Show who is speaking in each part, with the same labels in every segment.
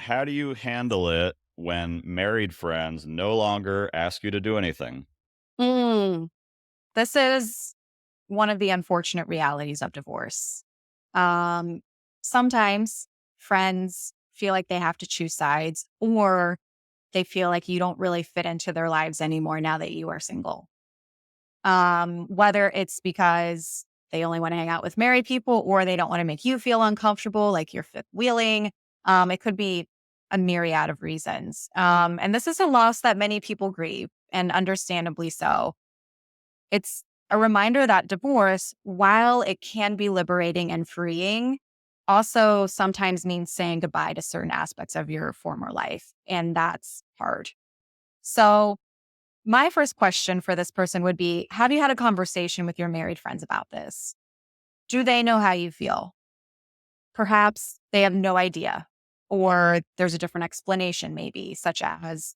Speaker 1: how do you handle it when married friends no longer ask you to do anything?
Speaker 2: Mm, this is one of the unfortunate realities of divorce. Um, Sometimes friends feel like they have to choose sides, or they feel like you don't really fit into their lives anymore now that you are single. Whether it's because they only want to hang out with married people or they don't want to make you feel uncomfortable, like you're fifth wheeling. It could be a myriad of reasons. And this is a loss that many people grieve, and understandably so. It's a reminder that divorce, while it can be liberating and freeing, also sometimes means saying goodbye to certain aspects of your former life. And that's hard. So, my first question for this person would be: have you had a conversation with your married friends about this? Do they know how you feel? Perhaps they have no idea, or there's a different explanation, maybe, such as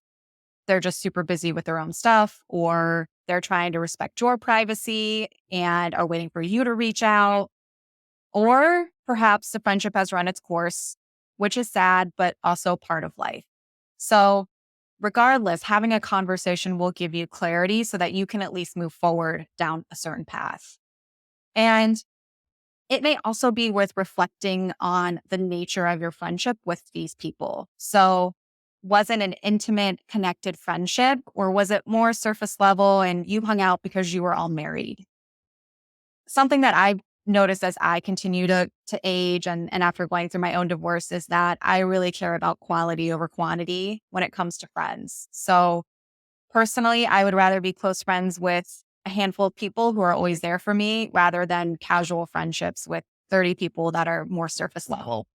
Speaker 2: they're just super busy with their own stuff, or they're trying to respect your privacy and are waiting for you to reach out. Or perhaps the friendship has run its course, which is sad, but also part of life. So, regardless, having a conversation will give you clarity so that you can at least move forward down a certain path. And it may also be worth reflecting on the nature of your friendship with these people. So, was it an intimate, connected friendship, or was it more surface level and you hung out because you were all married? Something that I've noticed as I continue to age and after going through my own divorce is that I really care about quality over quantity when it comes to friends. So personally, I would rather be close friends with a handful of people who are always there for me rather than casual friendships with 30 people that are more surface level.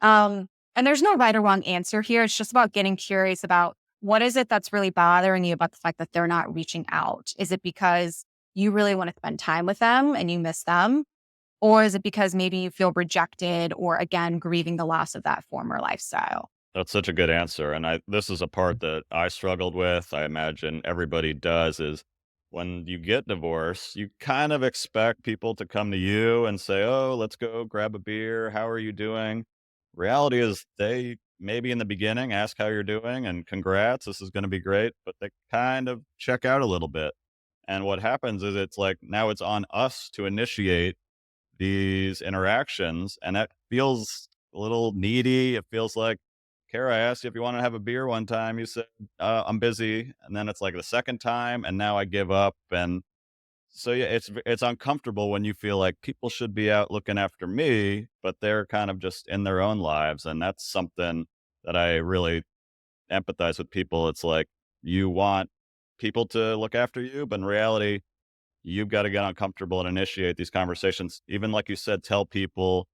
Speaker 2: And there's no right or wrong answer here. It's just about getting curious about what is it that's really bothering you about the fact that they're not reaching out? Is it because you really want to spend time with them and you miss them? Or is it because maybe you feel rejected or again grieving the loss of that former lifestyle?
Speaker 1: That's such a good answer, and I this is a part that I struggled with, I imagine everybody does, is when you get divorced, you kind of expect people to come to you and say, "Oh, let's go grab a beer. How are you doing?" Reality is they maybe in the beginning ask how you're doing and congrats, this is gonna be great, but they kind of check out a little bit, and what happens is it's like now it's on us to initiate these interactions, and that feels a little needy. It feels like, Kara, I asked you if you want to have a beer one time. You said, I'm busy. And then it's like the second time, and now I give up. And so, yeah, it's uncomfortable when you feel like people should be out looking after me, but they're kind of just in their own lives. And that's something that I really empathize with people. It's like you want people to look after you, but in reality, you've got to get uncomfortable and initiate these conversations. Even like you said, tell people,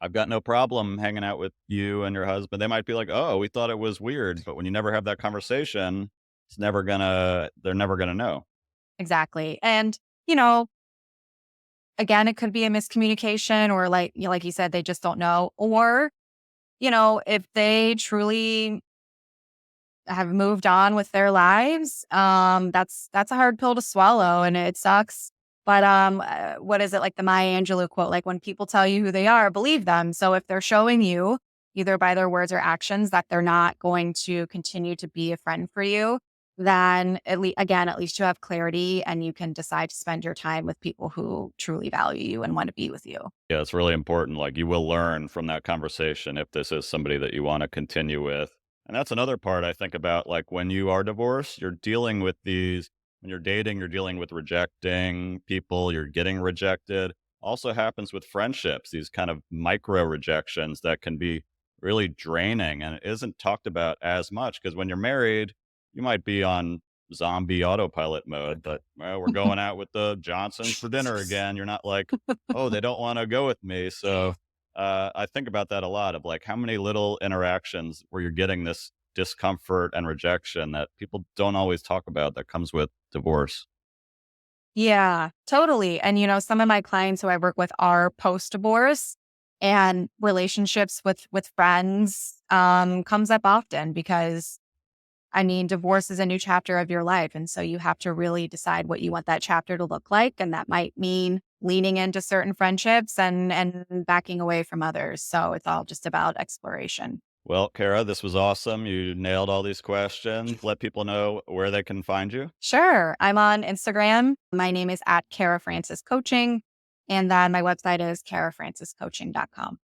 Speaker 1: I've got no problem hanging out with you and your husband. They might be like, oh, we thought it was weird. But when you never have that conversation, they're never gonna know.
Speaker 2: Exactly. And, you know, again, it could be a miscommunication or like you said, they just don't know. Or, if they truly have moved on with their lives, that's a hard pill to swallow and it sucks. But what is it, like the Maya Angelou quote? Like when people tell you who they are, believe them. So if they're showing you either by their words or actions that they're not going to continue to be a friend for you, then at least you have clarity and you can decide to spend your time with people who truly value you and want to be with you.
Speaker 1: Yeah, it's really important. Like you will learn from that conversation if this is somebody that you want to continue with. And that's another part I think about. Like when you are divorced, you're dealing with these, when you're dating, you're dealing with rejecting people, you're getting rejected. Also happens with friendships, these kind of micro rejections that can be really draining and it isn't talked about as much because when you're married, you might be on zombie autopilot mode, but well, we're going out with the Johnsons for dinner again. You're not like, oh, they don't wanna go with me, so, I think about that a lot of, like, how many little interactions where you're getting this discomfort and rejection that people don't always talk about that comes with divorce.
Speaker 2: Yeah, totally. And some of my clients who I work with are post divorce, and relationships with friends comes up often because I mean, divorce is a new chapter of your life. And so you have to really decide what you want that chapter to look like. And that might mean leaning into certain friendships and backing away from others. So it's all just about exploration.
Speaker 1: Well, Kara, this was awesome. You nailed all these questions. Let people know where they can find you.
Speaker 2: Sure. I'm on Instagram. My name is at Kara Francis Coaching. And then my website is karafranciscoaching.com.